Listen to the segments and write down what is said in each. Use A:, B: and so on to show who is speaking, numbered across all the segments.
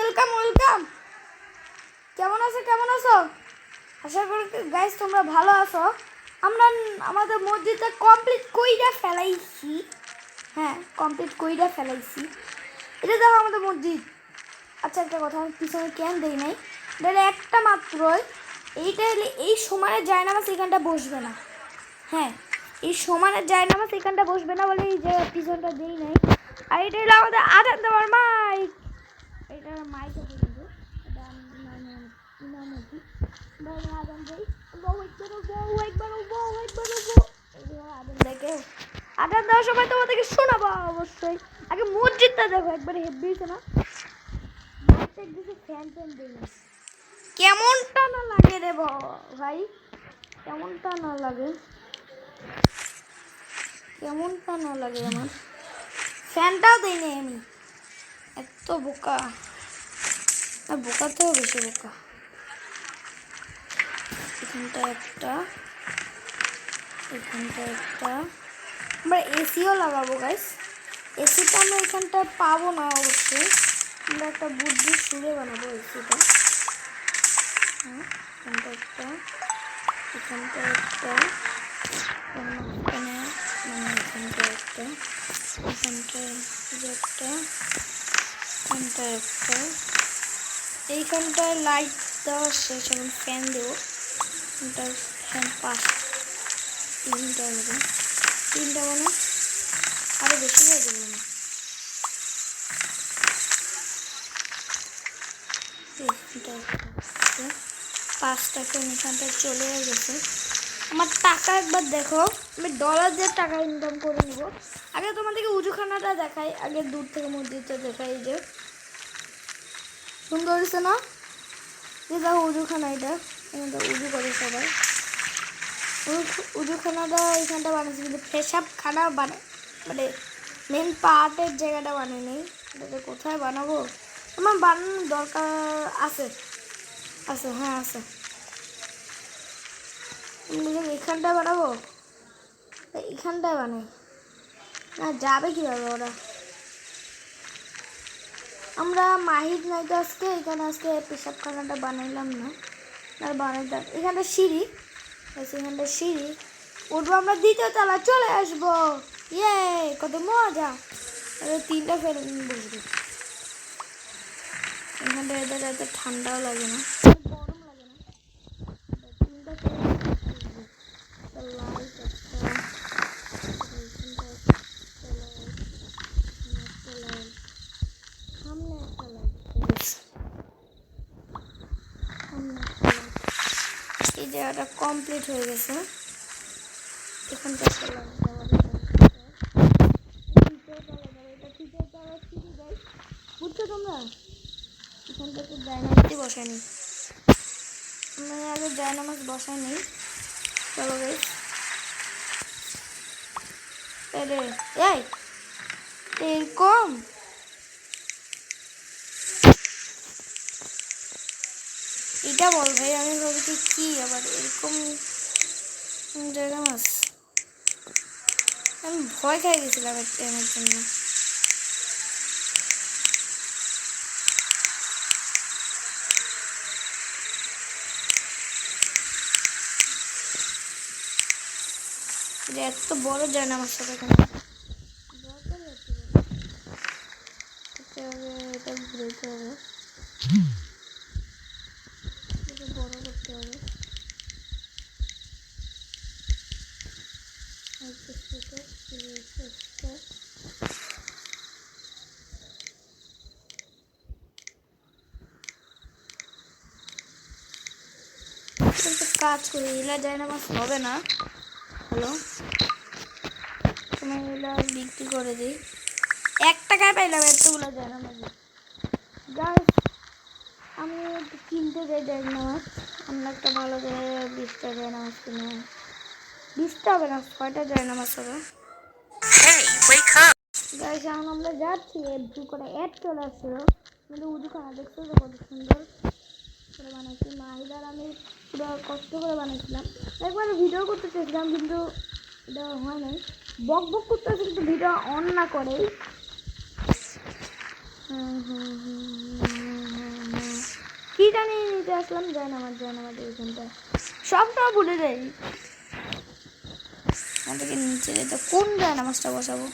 A: Welcome welcome. কেমন আছো? আশা করি গাইস তোমরা ভালো আছো। আমরা আমাদের মসজিদটা কমপ্লিট কইরা ফেলাইছি। হ্যাঁ, কমপ্লিট কইরা ফেলাইছি। এটা দেখো আমাদের মসজিদ। আচ্ছা, একটা কথা, পিছনে কেন দেই নাই, এটা একটা মাত্রই। এইটা এই সমানে জায়নামাজ এখানটা বসবে না। হ্যাঁ, এই সমানে জায়নামাজ এখানটা বসবে না বলে এই যে পিছনটা দেই নাই। আর এটা হলো আমাদের আজান দেওয়ার মাইক। এটা মাইক আছে কিন্তু এটা ইমামতি আজান দেই। আজান দেওয়ার সময় তোমাদেরকে শোনাবো অবশ্যই। আগে মসজিদটা দেখো, একবারে হেব্বি হয়েছে না? ফ্যান দেই না, কেমনটা না লাগে রে ভাই, কেমনটা না লাগে আমার। ফ্যানটাও দেই নাই আমি, এত বোকা। আর বোকা তো বেশি বোকা। এখানটা একটা আমরা এসিও লাগাবো গাইস। এসিটা আমরা এখানটা পাবো না অবশ্যই, আমরা একটা বুদ্ধি সুরে বানাবো এসিটা। হ্যাঁ, এখানটা একটা এখানটা একটা এইখানটায় লাইট দেওয়া শেষ, এখন ফ্যান দেবো। ফ্যান তিনটা হবে, মানে আরো বেশি করে দেবো না। পাঁচটা ফ্যান এখানটায় চলে গেছে। আমার টাকা একবার দেখো, আমি ডলার দিয়ে টাকা ইনকাম করে নিব। আগে তোমাদেরকে উজুখানাটা দেখাই, আগে দূর থেকে মসজিদটা দেখাই। যে সুন্দর হয়েছে না? যে দেখো উজুখানা, এটা এখানটা উজু করে সবাই। উজুখানাটা এখানটা বানাচ্ছি, কিন্তু পেশাব খানা মানে মেন পার্টের জায়গাটা বানিয়ে নেই। এটাতে কোথায় বানাবো? আমার বানানোর দরকার আছে। হ্যাঁ আছে। এখানটায় বানাবো, এখানটায় বানাই না, যাবে কীভাবে ওরা? আমরা মাহিদ নাই তো আজকে, আজকে পেশাবখানাটা বানাইলাম না, আর বানাইতাম। এখানটা সিঁড়ি, উঠবো আমরা, দ্বিতীয় তলা চলে আসবো। ইয়ে, কত মজা! তিনটা ফেলে বসবো এখানটা, এদের এত ঠান্ডাও লাগে না, গরম লাগে না। তিনটা এই জায়গাটা কমপ্লিট হয়ে গেছে। এখানটা বুঝছো তোমরা? এখানটা তো জায়নামাজই বসায়নি, আমরা আগে জায়নামাজ বসাই নেই। চলো গাইস, এরকম এটা বল ভাই, আমি ভাবছি কি আবার এরকম জায়নামাজ। আমি ভয় খেয়ে গেছিলাম একটা আমার জন্য। এত বড় জায়নামাজ সাথে এখানে এটা ঘুরতে হবে, বড় করতে হবে। কাজ করি, এলা জায়নামাজ হবে না। হ্যালো, তোমার এলা বিক্রি করে দিই, 1 টাকায় পাইলাম এতগুলো জায়নামাজ। গাইস, আমি কিনতে যাই জায়নামাজ, আমরা একটা ভালো জায়গায় 20টা জায়নামাজ কিনে, 20টা হবে না, 6টা জায়নামাজ হবে। গাইস, এখন আমরা যাচ্ছি, একটু করে অ্যাড চলে আসছিল, কিন্তু উজুখানা দেখছো তো কত সুন্দর করে বানাইছি। মাহিদার আমি পুরো কষ্ট করে বানাইছিলাম। একবার ভিডিও করতে চেয়েছিলাম, কিন্তু এটা হয় নাই। বক করতে হচ্ছে, কিন্তু ভিডিও অন না করেই। কি জানি নিতে আসলাম, জায়নামাজ এইখানটা সবটা ভুলে যাই। আমাদেরকে নিচে যেতে, কোন জায়নামাজটা বসাবো?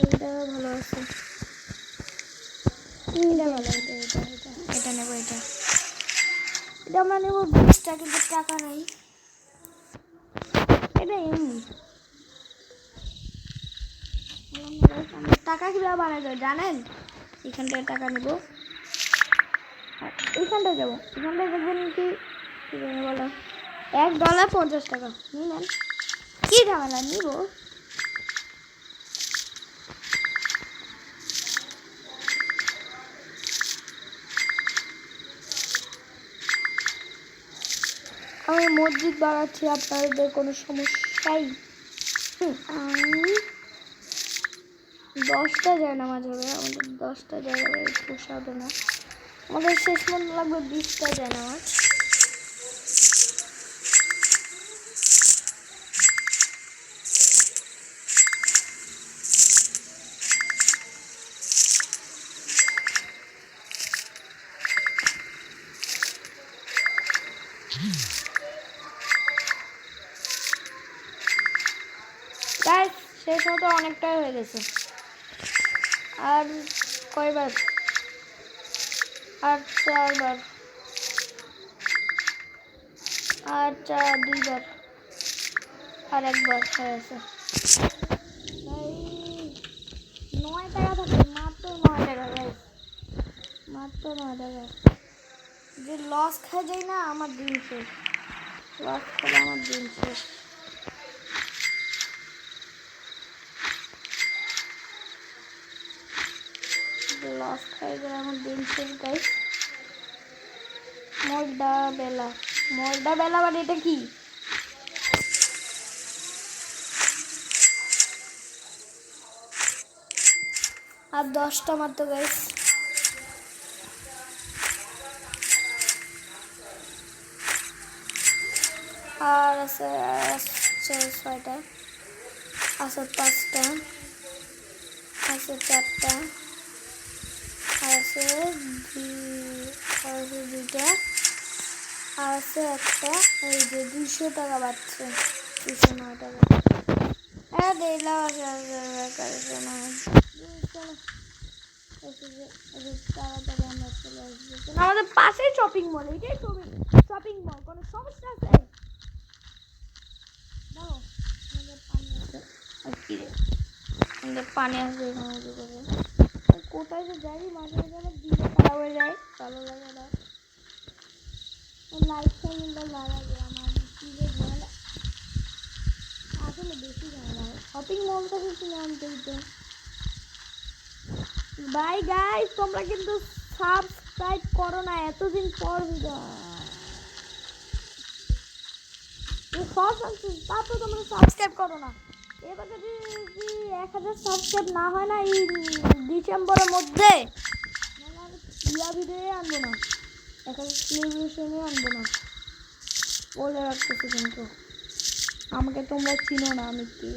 A: এটা ভালো আছে, এটা ভালো, এটা নেবো। এটা আমরা নেবো 20টা, কিন্তু টাকা নাই। এটা এমনি আমরা টাকা কীভাবে বানাই যায় জানেন? এখানটায় টাকা নেবো, আর এইখানটায় যাবো। এখানটায় দেখবেন কি বলো, $1 50 টাকা নিয়ে নেন। কি ঝামেলা, নিব। আমি মসজিদ বানাচ্ছি, আপনাদের কোনো সমস্যাই? আমি 10টা জায়নামাজ হবে, আমাদের 10টা জায়গায় পোষাবে না, আমাদের শেষ মনে লাগবে 20টা জায়নামাজ। গাইস শেষ মতো অনেকটাই হয়ে গেছে। আর কয়বার? আর 4বার, আর 2বার, আর 1বার হয়ে গেছে। 9 টাকা থাকে, মাত্র 9 টাকা গাইস, মাত্র 9 টাকা। যে লস খাই যায় না, আমার দিন শেষ। লস খেলে আমার দিন শেষ। লস খাই গেলে আমার দিন শেষ গাইস। ময়দা বেলা মানে এটা কি? আর 10টা মাত্র গাইস। আর আছে 6টা, আছে 5টা, আছে 4টা, আছে 2টা, আছে একটা। এই যে 200 টাকা বাড়ছে, 209 টাকা। তাড়াতাড়ি আমরা চলে আসবো, আমাদের পাশেই শপিং মল, এটাই শপিং মল, কোনো সমস্যা আছে? আমাদের পানি আসবে কোথায় যে যাই, মাঝে মাঝে আমার দিনে খারাপ হয়ে যায়, ভালো লাগে না। লাইট টাইমটা লাগাবে আমার দিলে ঝামেলা, আসলে বেশি ঝামেলা। শপিং মল থেকে কিনে আনতে হতো। বাই গাইস, তোমরা কিন্তু সাবস্ক্রাইব করো না, এতদিন পর তারপর তোমরা সাবস্ক্রাইব করো না। এবার যদি 1000 সাবস্ক্রাইব না হয় না এই ডিসেম্বরের মধ্যে, ইয়া ভিডিও আনবো না, 1000 সেলিব্রেশনে আনবো না, বলে রাখতেছি। কিন্তু আমাকে তোমরা চিনো না, আমি কি।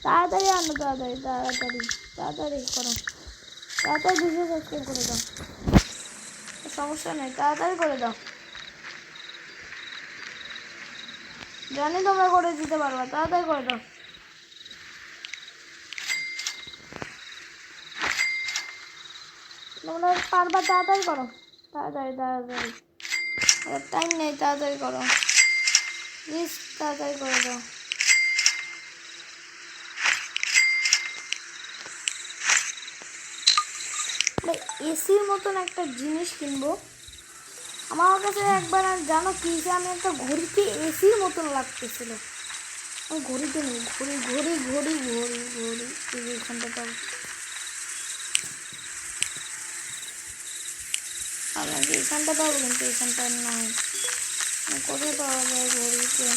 A: তাড়াতাড়ি আনো, তাড়াতাড়ি তাড়াতাড়ি তাড়াতাড়ি করো, তাড়াতাড়ি 200 সাবস্ক্রাইব করে দাও, সমস্যা নেই, তাড়াতাড়ি করে দাও। জানি তোমরা করে দিতে পারবা, তাড়াতাড়ি করে দাও। তোমরা পারবা, তাড়াতাড়ি করো, তাড়াতাড়ি তাড়াতাড়ি, টাইম নেই, তাড়াতাড়ি করো প্লিজ, তাড়াতাড়ি করে দাও। এসির মতন একটা জিনিস কিনবো। আমার কাছে একবার আর জানো কি, যে আমি একটা ঘড়িতে এসির মতন লাগতেছিল, আমি ঘড়িতে নেই, ঘড়ি ঘড়ি ঘড়ি ঘড়ি ঘড়ি এইখানটা পাবো। আপনাকে এইখানটা পাবো, কিন্তু এইখানটা নাই। কোথায় পাওয়া যায় ঘড়িতে?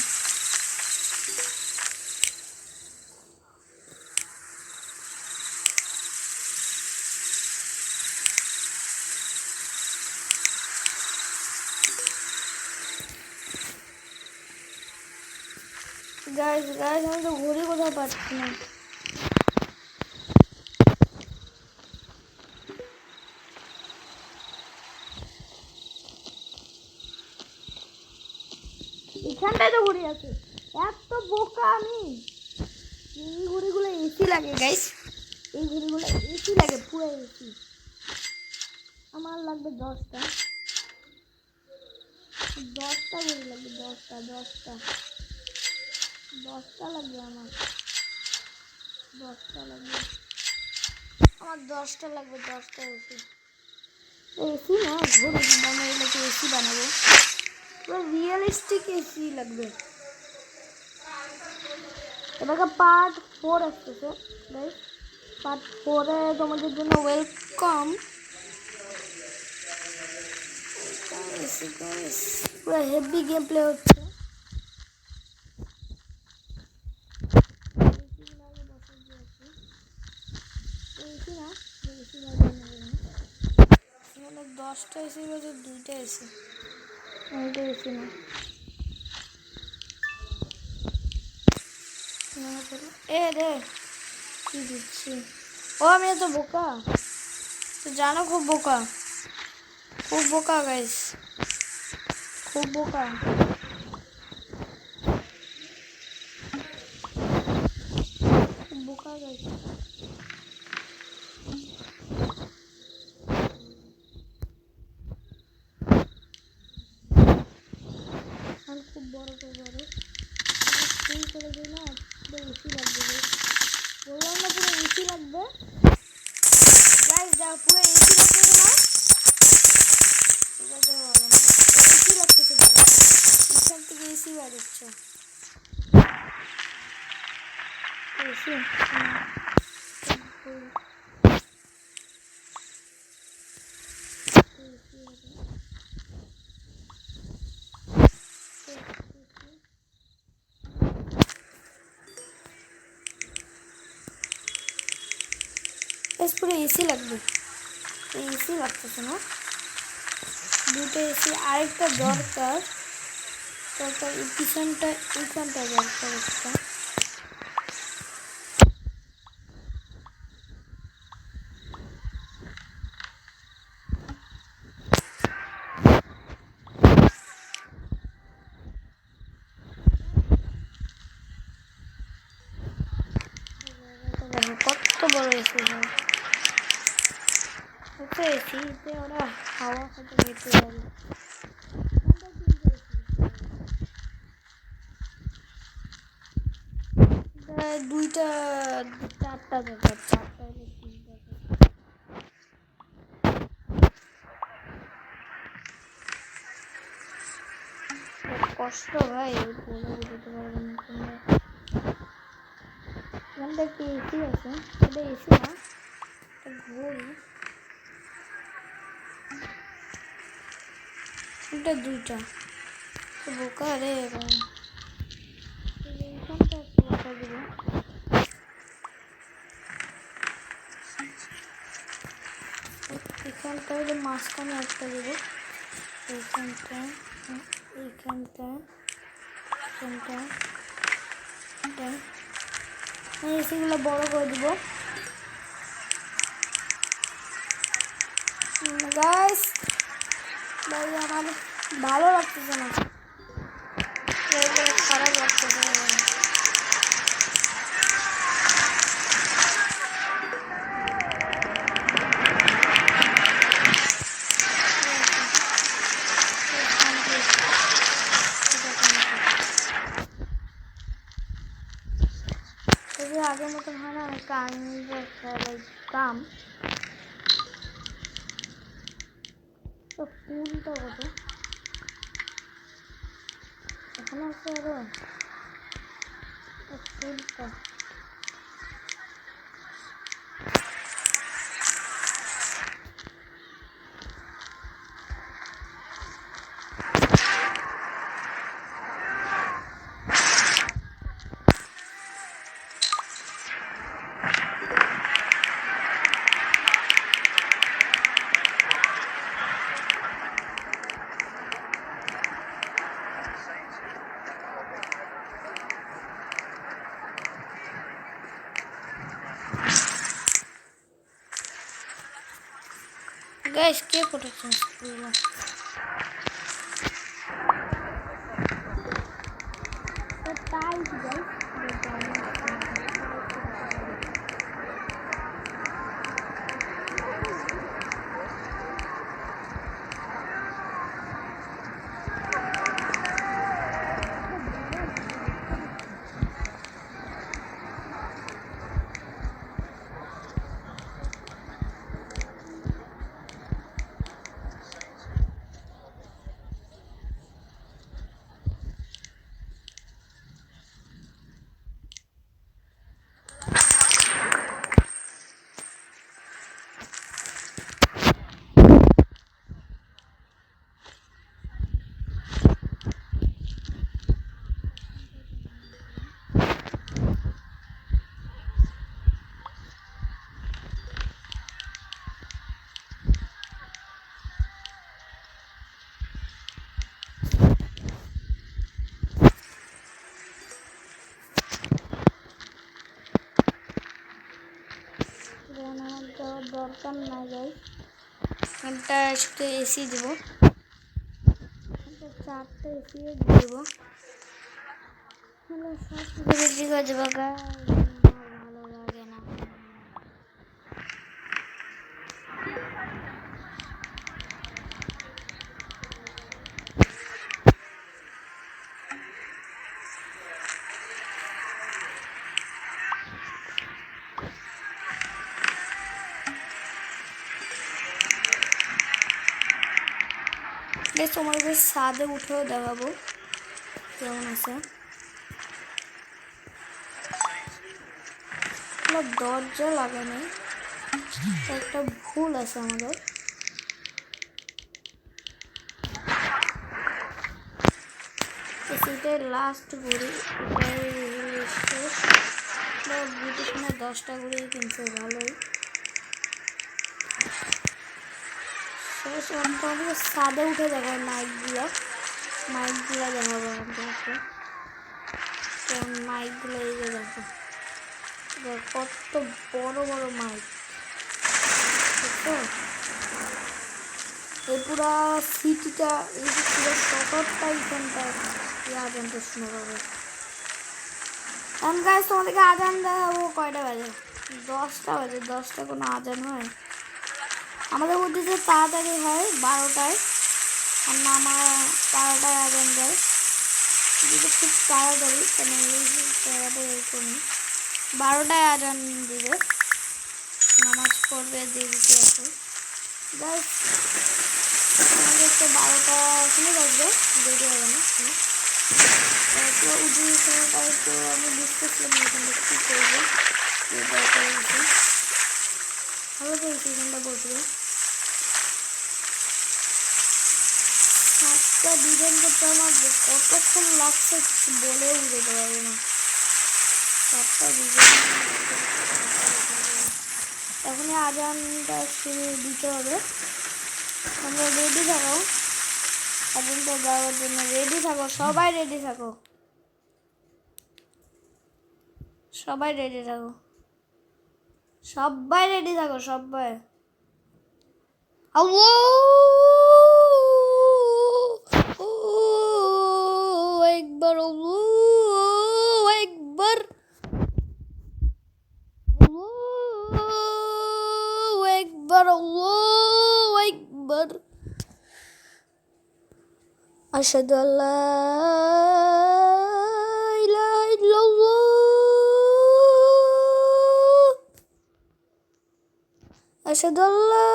A: গাইস গাইস, আমি তো ঘড়ি কোথাও পাচ্ছি না। এখানটায় তো ঘুড়ি আছে, এত বোকা আমি। এই ঘুড়িগুলো এসি লাগে গাইস, এই ঘুড়িগুলো এসি লাগে, পুরো এসি। আমার লাগবে 10টা, 10টা ঘুড়ি লাগবে, 10টা 10টা 10টা লাগবে আমার, 10টা লাগবে আমার, 10টা লাগবে, 10টা এসি। এসি না ঘুড়ি, আমরা এগুলোকে এসি বানাবো, পুরো রিয়েলিস্টিক এসি লাগবে। এবার পার্ট 4 আসতেছে গাইস, পার্ট 4-এ তোমাদের জন্য ওয়েলকাম। পুরো হেভি গেম প্লে হচ্ছে। এখানে 10টা এসি রয়েছে, 2টা এসি, এটা এসি না। এ রে কি দিচ্ছি, ও আমি এত বোকা, তো জানো খুব বোকা, খুব বোকা গাইস, খুব বোকা। বোকা গাইস, আমি খুব বড় করে বড় ফুল করে দিই না, পুরো এসি লাগবে, বললাম না পুরো এসি লাগবে গাইস, যা পুরো এসি লাগতেছে না, এসি লাগতেছে, এখান থেকে এসি বাড়ছে, এসি পুরো এসি লাগবে, এসি লাগতেছে না, 2টা এসি, আরেকটা দরকার, তারপর এই পিছনটা এইখানটা দরকার একটা। কত বড় এসি, এসিতে ওরা হাওয়া খেতে যেতে পারে। 2টা 4টা দরকার, 4টা হলে 3টা কষ্ট ভাই, বলে বুঝতে পারবেন না তোমরা। এখানটা একটি এসি আছে, এটা এসি না, এটা ঘড়ি, এটা 2টা, তো বোকা রে। এইখানটা একটু বোকা দিব, এখানটা হলে মাঝখানে একটা দেবো, এইখানটা, এইখানটা, এইখানটা, এসিগুলো বড় করে দিব গাইস। ভাই আমার ভালো লাগতেছে না, খারাপ লাগতেছে না। আগের মতন হয় না, কাম তো ফুলটা কত এখানে আছে, আরো ফুলটা গাইস, কে প্রোটেকশন করবো? টাইট গাইস দরকার না যাই একটা শুধু এসি দেবো চারটে এসি দেবো সব বিক্রি করে দেবো ভালো লাগে না বেশ তোমাকে ছাদে উঠেও দেখাবো কেমন আছে আমার দরজা লাগানো একটা ভুল আছে আমাদের এসিটাই লাস্ট ঘুরি বিউটিশনে 10টা ঘুরি কিনছে ভালোই তোমাদেরকে ছাদে উঠে দেখায় মাইকগুলো দেখাবো আমাদেরকে মাইকগুলো এই যে দেখো কত বড় বড় মাইক বুঝছো এই পুরা সিটিটা এই যে পুরো শহরটা এখানটায় আজান তো শুনে পাবে গাইস তোমাদেরকে আজান দেখাবো কয়টা বাজে 10টা বাজে 10টা কোনো আজান হয় আমাদের মধ্যে যে তাড়াতাড়ি হয় 12টায় আর না আমার 12টায় আজান দেয় যেটা খুব তাড়াতাড়ি কেন তাড়াতাড়ি এরকম 12টায় আজান দিবে নামাজ পড়বে দিয়ে দিতে আছে গাইস আমাদের তো 12টা শুনে বাজবে দেরি হবে না তো উঠে সময়টাই তো আমি বুঝতেছিলাম এখানটা কী করবো ভালো করেছি এখানটা বসবে সাতটা ডিজাইন করতে আমার কতক্ষণ লাগছে বলেও বুঝতে পারবো না সাতটা ডিজাইন এখনই আজানটা শুরু দিতে হবে তোমরা রেডি থাকো আজানটা দেওয়ার জন্য রেডি থাকো সবাই রেডি থাকো সবাই রেডি থাকো সবাই রেডি থাকো সবাই একবার একবার একবার একবার أشهد أن لا إله إلا الله أشهد أن لا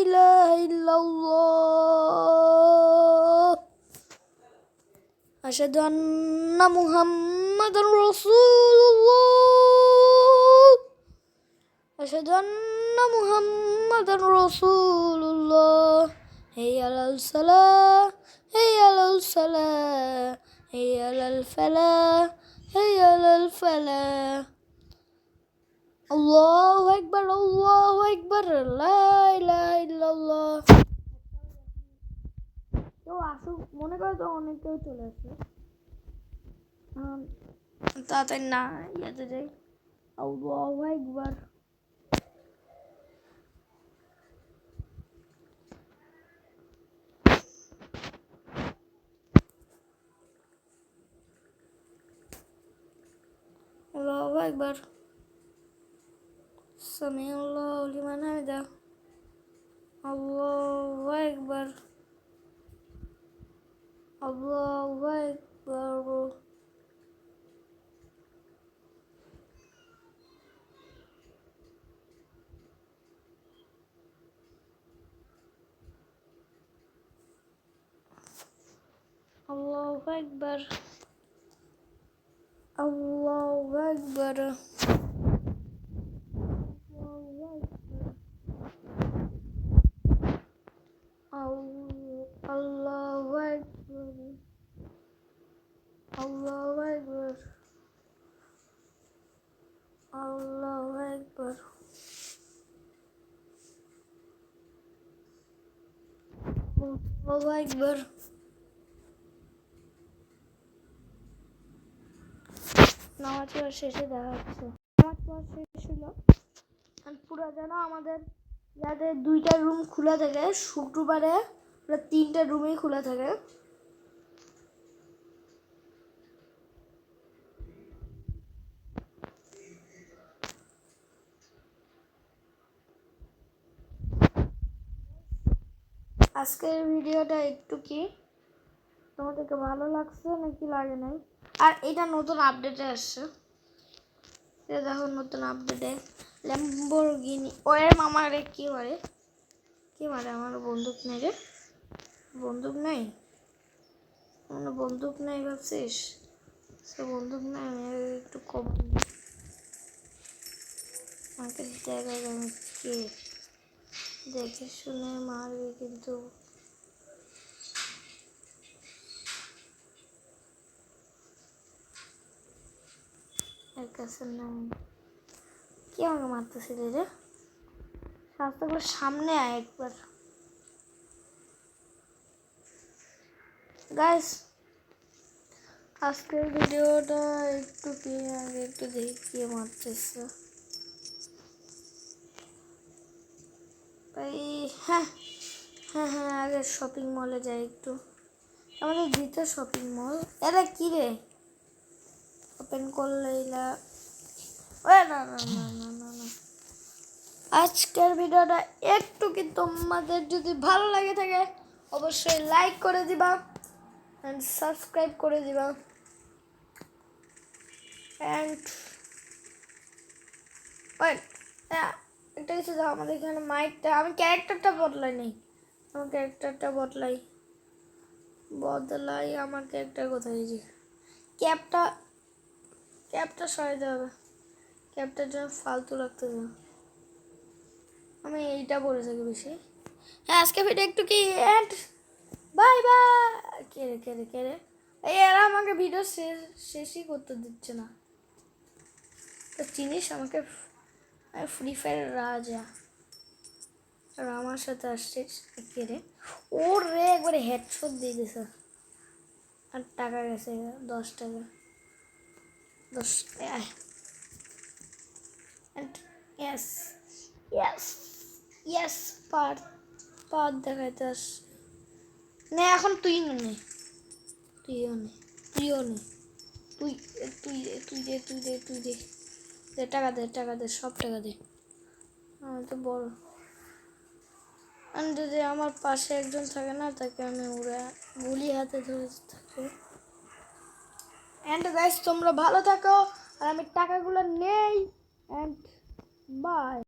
A: إله إلا الله أشهد أن محمدا رسول الله أشهد أن محمدا رسول الله هيا على الصلاة هيا على الصلاة هيا على الفلاح هيا على الفلاح الله أكبر لا إله إلا الله কেউ আসুক মনে করে তো অনেক কেউ চলে আসে তাড়াতাড়ি না ইয়াতে যাই আল্লাহু আকবার আকবার সামিউল্লাহু লিমান হামিদা আল্লাহু আকবার আল্লাহু আকবার Allahu Akbar Allahu Akbar Allahu Akbar Allahu Akbar Allahu Akbar Allahu Akbar নামাজ পড়া শেষে দেখা হচ্ছে নামাজ পড়া শেষ হলো পুরো যেন আমাদের যাদের 2টা রুম খোলা থাকে শুক্রবারে 3টা রুমই খোলা থাকে আজকের ভিডিওটা একটু কি তোমাদেরকে ভালো লাগছে নাকি লাগে নাই আর এটা নতুন আপডেটে আসছে এটা দেখো নতুন আপডেটে ল্যাম্বরগিনি ওরে মামারে কি মারে আমার বন্দুক নেই রে বন্দুক নাই আমার বন্দুক নাই ভাবছিস সে বন্দুক নাই আমি একটু কম আমাকে দেখা আমি কে দেখে শুনে মারবে কিন্তু এর কাছে নাই কে আমাকে মারতেছিল রে রাস্তা করে সামনে আয় একবার গাইস আজকের ভিডিওটা একটু কি আগে একটু দেখি কে মারতেছে ভাই হ্যাঁ আগে শপিং মলে যাই একটু আমাদের দ্বিতীয় শপিং মল এটা কি রে ওপেন করলে না আজকের ভিডিওটা একটু কি তোমাদের যদি ভালো লাগে থাকে অবশ্যই লাইক করে দিবা এন্ড সাবস্ক্রাইব করে দিবা এন্ড একটা কিছু দাও আমাদের এখানে মাইকটা আমি ক্যারেক্টারটা বদলাই নেই আমার ক্যারেক্টারটা বদলাই আমার ক্যারেক্টার কোথায় যে ক্যাপটা সরাইতে হবে ক্যাপটার জন্য ফালতু লাগতে হবে আমি এইটা বলে থাকি বেশি হ্যাঁ আজকে ভিডিও একটু কি এন্ড বাই বাই কে রে এই এরা আমাকে ভিডিও শেষই করতে দিচ্ছে না তো চিনিস আমাকে ফ্রি ফায়ার রাজা আর আমার সাথে আসছিস কে রে ওর রে একবারে হেডশট দিয়ে দিছে আর টাকা গেছে 10 টাকা 10 টাকা and yes পার দেখাইতে আসছে নে এখন তুইও নে তুই দে টাকা দে সব টাকা দে আমি তো বড় আমি যদি আমার পাশে একজন থাকে না তাকে আমি উড়ে গুলি হাতে ধরে থাকি এন্ড গাইস তোমরা ভালো থাকো আর আমি টাকাগুলো নেই এন্ড বাই